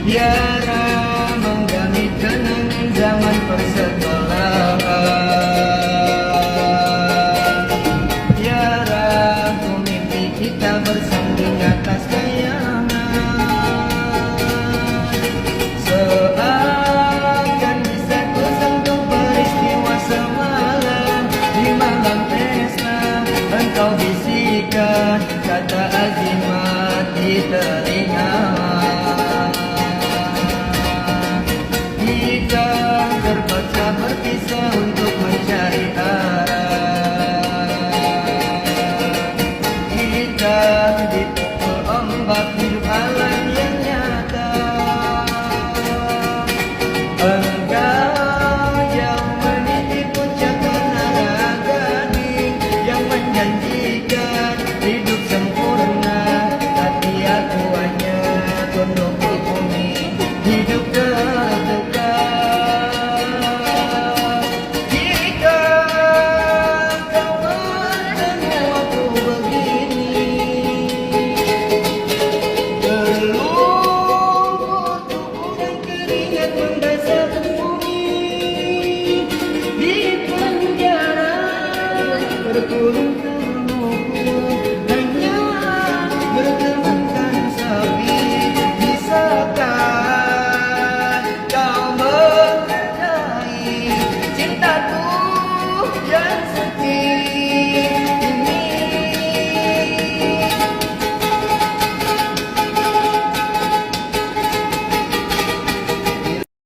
Tiara menggami kenangan zaman persekolahan. Tiara ku mimpi kita bersanding atas kayangan. Seakan bisa ku sentuh peristiwa semalam. Di malam pesta engkau bisikan kata azimat di telinga. Kita terpaksa berpisah untuk mencari arah. Kita dipukul ombak hidup alam yang nyata. Engkau jauh meniti puncak menara gading yang menjanjikan hidup sempurna. Tapi aku hanya tunduk di bumi, hidup tertekan. Jika kau bertemu aku begini, gelumur tubuh dan keringat membasah bumi. Di penjara berkurung termukul, hanya bertemankan sapi. Bisakah kau menghargai cintaku